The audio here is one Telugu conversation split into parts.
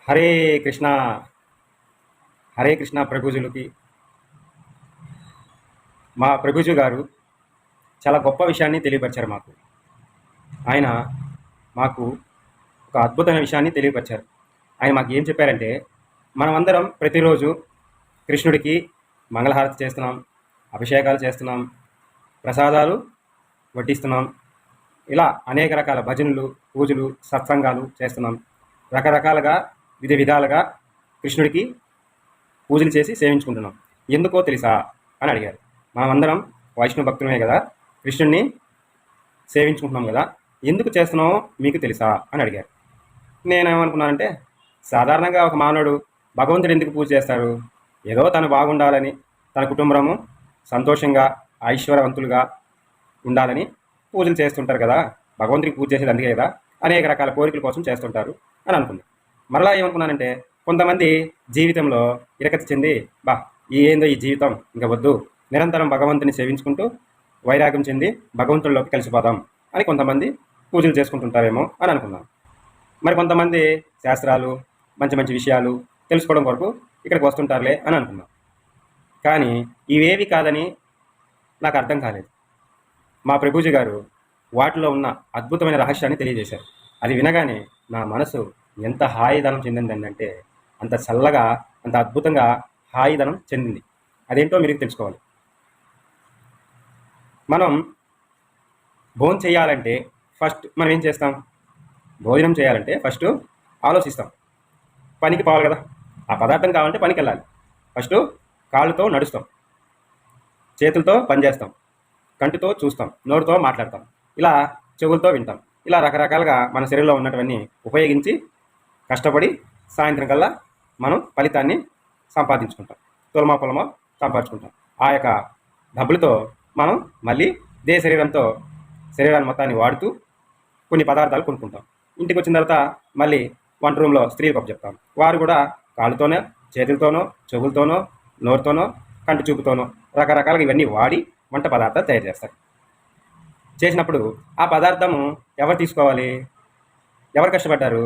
హరే కృష్ణ హరే కృష్ణ ప్రభుజులకి మా ప్రభుజు గారు చాలా గొప్ప విషయాన్ని తెలియపరిచారు మాకు. ఆయన మాకు ఒక అద్భుతమైన విషయాన్ని తెలియపరిచారు. ఆయన మాకు ఏం చెప్పారంటే, మనమందరం ప్రతిరోజు కృష్ణుడికి మంగళహారతి చేస్తున్నాం, అభిషేకాలు చేస్తున్నాం, ప్రసాదాలు వడ్డిస్తున్నాం, ఇలా అనేక రకాల భజనలు, పూజలు, సత్సంగాలు చేస్తున్నాం. రకరకాలుగా విధి విధాలుగా కృష్ణుడికి పూజలు చేసి సేవించుకుంటున్నాం. ఎందుకో తెలుసా అని అడిగారు. మనమందరం వైష్ణవ భక్తులమే కదా, కృష్ణుడిని సేవించుకుంటున్నాం కదా, ఎందుకు చేస్తున్నామో మీకు తెలుసా అని అడిగారు. నేనేమనుకున్నానంటే, సాధారణంగా ఒక మానవుడు భగవంతుడు ఎందుకు పూజ చేస్తారు? ఏదో తను బాగుండాలని, తన కుటుంబము సంతోషంగా ఐశ్వర్యవంతులుగా ఉండాలని పూజలు చేస్తుంటారు కదా. భగవంతుడికి పూజ చేసేది అందుకే కదా, అనేక రకాల కోరికల కోసం చేస్తుంటారు అని అనుకున్నాను. మరలా ఏమనుకున్నానంటే, కొంతమంది జీవితంలో ఇరకతి చెంది, ఏందో ఈ జీవితం ఇంకా వద్దు, నిరంతరం భగవంతుని సేవించుకుంటూ వైరాగ్యం చెంది భగవంతుడిలోకి కలిసిపోదాం అని కొంతమంది పూజలు చేసుకుంటుంటారేమో అని అనుకున్నాను. మరి కొంతమంది శాస్త్రాలు, మంచి మంచి విషయాలు తెలుసుకోవడం కొరకు ఇక్కడికి వస్తుంటారులే అని అనుకున్నాను. కానీ ఇవేవి కాదని నాకు అర్థం కాలేదు. మా ప్రభుజీ గారు వాటిలో ఉన్న అద్భుతమైన రహస్యాన్ని తెలియజేశారు. అది వినగానే నా మనసు ఎంత హాయిదనం చెందిందంటే, అంత చల్లగా, అంత అద్భుతంగా హాయిదనం చెందింది. అదేంటో మీరు తెలుసుకోవాలి. మనం భోజనం చేయాలంటే ఫస్ట్ మనం ఏం చేస్తాం? భోజనం చేయాలంటే ఫస్ట్ ఆలోచిస్తాం. పనికి పోవాలి కదా, ఆ పదార్థం కావాలంటే పనికి వెళ్ళాలి. ఫస్ట్ కాళ్ళతో నడుస్తాం, చేతులతో పనిచేస్తాం, కంటితో చూస్తాం, నోరుతో మాట్లాడతాం, ఇలా చెవులతో వింటాం. ఇలా రకరకాలుగా మన శరీరంలో ఉన్నటువన్నీ ఉపయోగించి కష్టపడి సాయంత్రం కల్లా మనం ఫలితాన్ని సంపాదించుకుంటాం, తులమా పొలమా సంపాదించుకుంటాం. ఆ యొక్క డబ్బులతో మనం మళ్ళీ శరీరాన్ని మొత్తాన్ని వాడుతూ కొన్ని పదార్థాలు కొనుక్కుంటాం. ఇంటికి వచ్చిన తర్వాత మళ్ళీ వంట రూమ్లో స్త్రీలకు చెప్తాం. వారు కూడా కాళ్ళతోనో, చేతులతోనో, చెవులతోనో, నోరుతోనో, కంటి చూపుతోనో రకరకాలుగా ఇవన్నీ వాడి వంట పదార్థాలు తయారు చేస్తారు. చేసినప్పుడు ఆ పదార్థము ఎవరు తీసుకోవాలి? ఎవరు కష్టపడ్డారు?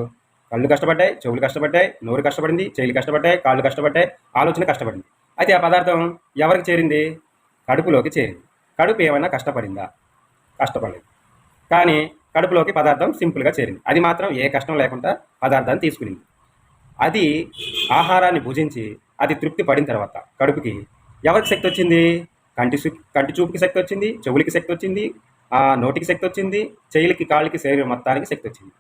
కళ్ళు కష్టపడ్డాయి, చెవులు కష్టపడ్డాయి, నోరు కష్టపడింది, చేతులు కష్టపడ్డాయి, కాళ్ళు కష్టపడ్డాయి, ఆలోచన కష్టపడింది. అయితే ఆ పదార్థం ఎవరికి చేరింది? కడుపులోకి చేరింది. కడుపు ఏమైనా కష్టపడిందా? కష్టపడలేదు. కానీ కడుపులోకి పదార్థం సింపుల్గా చేరింది. అది మాత్రం ఏ కష్టం లేకుండా పదార్థాన్ని తీసుకునింది. అది ఆహారాన్ని భుజించి అది తృప్తి పడిన తర్వాత కడుపుకి ఎవరికి శక్తి వచ్చింది? కంటి చూపుకి శక్తి వచ్చింది, చెవులకి శక్తి వచ్చింది, నోటికి శక్తి వచ్చింది, చేయిలకి, కాళ్ళకి, శరీరం మొత్తానికి శక్తి వచ్చింది.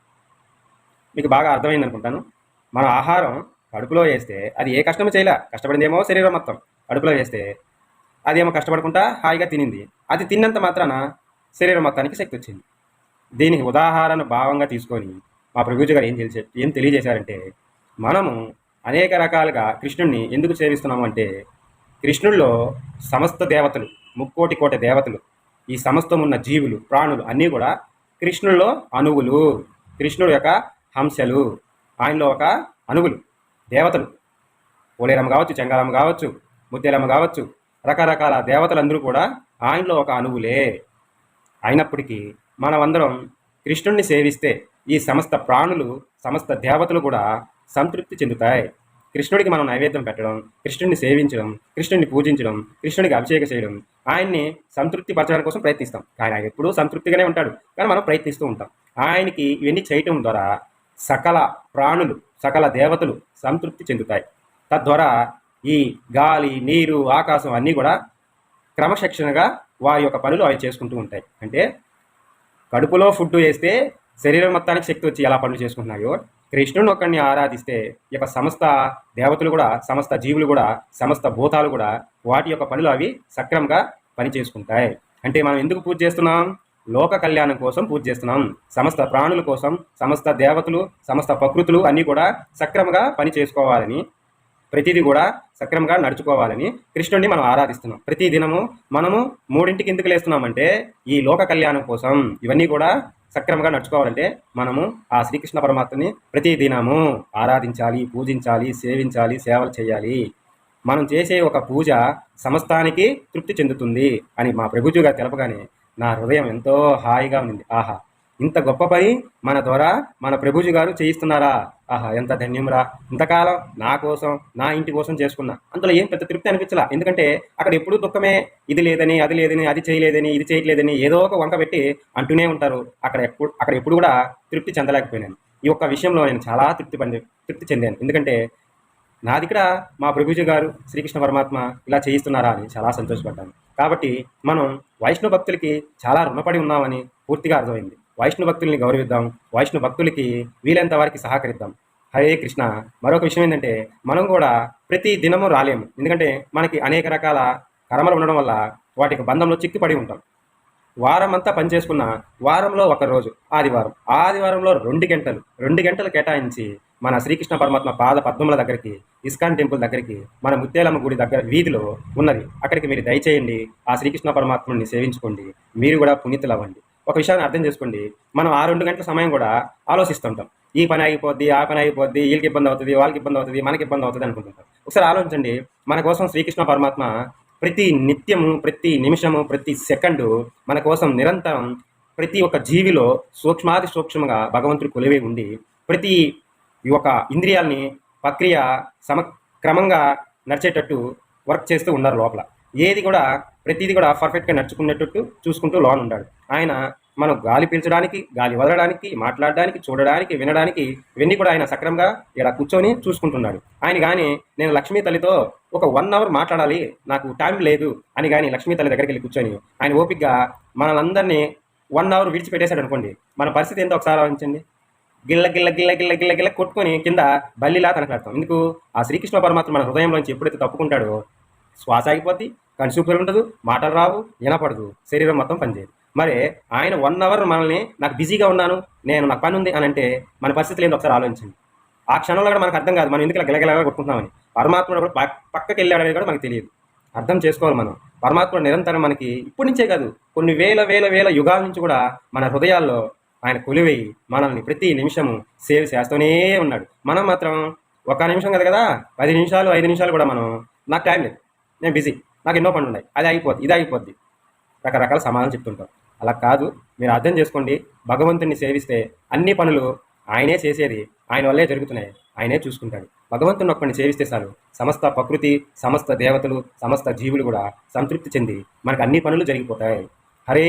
మీకు బాగా అర్థమైంది అనుకుంటాను. మన ఆహారం కడుపులో వేస్తే అది ఏ కష్టమో చేయలే, కష్టపడిందేమో శరీరం మొత్తం. కడుపులో వేస్తే అదేమో కష్టపడకుండా హాయిగా తినింది. అది తిన్నంత మాత్రాన శరీరం మొత్తానికి శక్తి వచ్చింది. దీనికి ఉదాహరణ భావంగా తీసుకొని మా ప్రభుజీ గారు ఏం తెలియజేశారంటే, మనము అనేక రకాలుగా కృష్ణుడిని ఎందుకు సేవిస్తున్నాము అంటే, కృష్ణుడిలో సమస్త దేవతలు, 3,00,00,000 దేవతలు, ఈ సమస్తం ఉన్న జీవులు, ప్రాణులు అన్నీ కూడా కృష్ణుడిలో అణువులు, కృష్ణుడు యొక్క హంసలు, ఆయనలో ఒక అణువులు, దేవతలు. పోలేరమ్మ కావచ్చు, చెంగారమ్మ కావచ్చు, ముత్యాలమ్మ కావచ్చు, రకరకాల దేవతలందరూ కూడా ఆయనలో ఒక అణువులే. అయినప్పటికీ మనమందరం కృష్ణుడిని సేవిస్తే ఈ సమస్త ప్రాణులు, సమస్త దేవతలు కూడా సంతృప్తి చెందుతాయి. కృష్ణుడికి మనం నైవేద్యం పెట్టడం, కృష్ణుడిని సేవించడం, కృష్ణుడిని పూజించడం, కృష్ణుడికి అభిషేకం చేయడం, ఆయన్ని సంతృప్తి పరచడానికి కోసం ప్రయత్నిస్తాం. ఆయన ఎప్పుడూ సంతృప్తిగానే ఉంటాడు, కానీ మనం ప్రయత్నిస్తూ ఉంటాం. ఆయనకి ఇవన్నీ చేయటం ద్వారా సకల ప్రాణులు, సకల దేవతలు సంతృప్తి చెందుతాయి. తద్వారా ఈ గాలి, నీరు, ఆకాశం అన్నీ కూడా క్రమశిక్షణగా వారి యొక్క పనులు అవి చేసుకుంటూ ఉంటాయి. అంటే కడుపులో ఫుడ్ వేస్తే శరీరం మొత్తానికి శక్తి వచ్చి ఎలా పనులు చేసుకుంటున్నాయో, కృష్ణుడిని ఒక్కడిని ఆరాధిస్తే ఈ యొక్క సమస్త దేవతలు కూడా, సమస్త జీవులు కూడా, సమస్త భూతాలు కూడా వాటి యొక్క పనులు అవి సక్రమంగా పని చేసుకుంటాయి. అంటే మనం ఎందుకు పూజ చేస్తున్నాం? లోక కళ్యాణం కోసం పూజ చేస్తున్నాం. సమస్త ప్రాణుల కోసం, సమస్త దేవతలు, సమస్త ప్రకృతులు అన్నీ కూడా సక్రమంగా పని చేసుకోవాలని, ప్రతిదీ కూడా సక్రమంగా నడుచుకోవాలని కృష్ణుడిని మనం ఆరాధిస్తున్నాం. ప్రతి దినము మనము 3ంటికి ఎందుకు లేస్తున్నామంటే, ఈ లోక కళ్యాణం కోసం. ఇవన్నీ కూడా సక్రమంగా నడుచుకోవాలంటే మనము ఆ శ్రీకృష్ణ పరమాత్మని ప్రతి దినము ఆరాధించాలి, పూజించాలి, సేవించాలి, సేవలు చేయాలి. మనం చేసే ఒక పూజ సమస్తానికి తృప్తి చెందుతుంది అని మా ప్రభుజీ గారు తెలపగానే నా హృదయం ఎంతో హాయిగా ఉంది. ఆహా, ఇంత గొప్ప పని మన ద్వారా మన ప్రభుజీ గారు చేయిస్తున్నారా? ఆహా, ఎంత ధన్యంరా! ఇంతకాలం నా కోసం, నా ఇంటి కోసం చేసుకున్నా. అందులో ఏం పెద్ద తృప్తి అనిపించలా. ఎందుకంటే అక్కడ ఎప్పుడూ దుఃఖమే. ఇది లేదని, అది లేదని, అది చేయలేదని, ఇది చేయట్లేదని ఏదో ఒక వంక పెట్టి అంటూనే ఉంటారు. అక్కడ ఎప్పుడు కూడా తృప్తి చెందలేకపోయినాను. ఈ ఒక్క విషయంలో నేను చాలా తృప్తి చెందాను. ఎందుకంటే నాది ఇక్కడ మా ప్రభుజీ గారు శ్రీకృష్ణ పరమాత్మ ఇలా చేయిస్తున్నారా అని చాలా సంతోషపడ్డాను. కాబట్టి మనం వైష్ణవ భక్తులకి చాలా రుణపడి ఉన్నామని పూర్తిగా అర్థమైంది. వైష్ణవ భక్తుల్ని గౌరవిద్దాం, వైష్ణవ భక్తులకి వీలైనంత వారికి సహకరిద్దాం. హరే కృష్ణ. మరొక విషయం ఏంటంటే మనం కూడా ప్రతి దినము రాలేము. ఎందుకంటే మనకి అనేక రకాల కర్మలు ఉండడం వల్ల వాటికి బంధంలో చిక్కుపడి ఉంటాం. వారం అంతా పనిచేసుకున్న వారంలో ఒక రోజు ఆదివారంలో 2 గంటలు కేటాయించి మన శ్రీకృష్ణ పరమాత్మ పాద పద్మముల దగ్గరికి, ఇస్కాన్ టెంపుల్ దగ్గరికి, మన ముత్యాలమ్మ గుడి దగ్గర వీధిలో ఉన్నది, అక్కడికి మీరు దయచేయండి. ఆ శ్రీకృష్ణ పరమాత్మని సేవించుకోండి. మీరు కూడా పునీతులు అవ్వండి. ఒక విషయాన్ని అర్థం చేసుకోండి. మనం ఆ 2 గంటల సమయం కూడా ఆలోచిస్తుంటాం. ఈ పని అయిపోద్ది, ఆ పని అయిపోద్ది, వీళ్ళకి ఇబ్బంది అవుతుంది, వాళ్ళకి ఇబ్బంది అవుతుంది, మనకి ఇబ్బంది అవుతుంది అనుకుంటుంటాం. ఒకసారి ఆలోచించండి. మన కోసం శ్రీకృష్ణ పరమాత్మ ప్రతి నిత్యము, ప్రతి నిమిషము, ప్రతి సెకండు మన కోసం నిరంతరం ప్రతి ఒక్క జీవిలో సూక్ష్మాతి సూక్ష్మంగా భగవంతుడు కొలివై ఉండి ప్రతి ఒక్క ఇంద్రియాలని ప్రక్రియ క్రమంగా నడిచేటట్టు వర్క్ చేస్తూ ఉన్నారు లోపల. ప్రతిదీ కూడా పర్ఫెక్ట్గా నడుచుకునేటట్టు చూసుకుంటూ లోన్ ఉన్నాడు. ఆయన మనం గాలి పీల్చడానికి, గాలి వదలడానికి, మాట్లాడడానికి, చూడడానికి, వినడానికి ఇవన్నీ కూడా ఆయన సక్రమంగా ఇలా కూర్చొని చూసుకుంటున్నాడు. ఆయన కానీ నేను లక్ష్మీ తల్లితో ఒక 1 అవర్ మాట్లాడాలి, నాకు టైం లేదు అని కానీ లక్ష్మీ తల్లి దగ్గరికి వెళ్ళి కూర్చొని ఆయన ఓపికగా మనలందరినీ 1 అవర్ విడిచిపెట్టేశాడు అనుకోండి, మన పరిస్థితి ఏంటో ఒకసారి ఆలోచించండి. గిల్ల గిల్ల గిల్ల గిల్ల గిల్ల గిల్ల కొట్టుకొని కింద బల్లిలా తనకలాడతాం. ఎందుకు? ఆ శ్రీకృష్ణ పరమాత్మ మన హృదయంలోంచి ఎప్పుడైతే తప్పుకుంటాడో శ్వాస ఆగిపోద్ది, కన్సూపర్ ఉండదు, మాటలు రావు, వినపడదు, శరీరం మొత్తం పనిచేయదు. మరి ఆయన 1 అవర్ మనల్ని నాకు బిజీగా ఉన్నాను, నాకు పని ఉంది అని అంటే మన పరిస్థితులు ఏంటో ఒకసారి ఆలోచించండి. ఆ క్షణంలో కూడా మనకు అర్థం కాదు మనం ఎందుకు గిలగిలగా కొట్టుకుంటున్నామని. పరమాత్ముడు కూడా పక్కకి వెళ్ళాడనేది కూడా మనకు తెలియదు. అర్థం చేసుకోవాలి మనం. పరమాత్ముడు నిరంతరం మనకి ఇప్పటి నుంచే కాదు, కొన్ని వేల వేల వేల యుగాల నుంచి కూడా మన హృదయాల్లో ఆయన కొలివై మనల్ని ప్రతి నిమిషము సేవ చేస్తూనే ఉన్నాడు. మనం మాత్రం 1 నిమిషం కదా 10 నిమిషాలు 5 నిమిషాలు కూడా మనం నాకు టైం లేదు, నేను బిజీ, నాకు ఎన్నో పనులు ఉన్నాయి, అది అయిపోద్ది, ఇది అయిపోద్ది, రకరకాల సమాధానం చెప్తుంటాం. అలా కాదు. మీరు అర్థం చేసుకోండి. భగవంతుని సేవిస్తే అన్ని పనులు ఆయనే చేసేది, ఆయన వల్లే జరుగుతున్నాయి, ఆయనే చూసుకుంటాడు. భగవంతుని ఒక్కడిని సేవిస్తే చాలు సమస్త ప్రకృతి, సమస్త దేవతలు, సమస్త జీవులు కూడా సంతృప్తి చెంది మనకు అన్ని పనులు జరిగిపోతాయి. హరే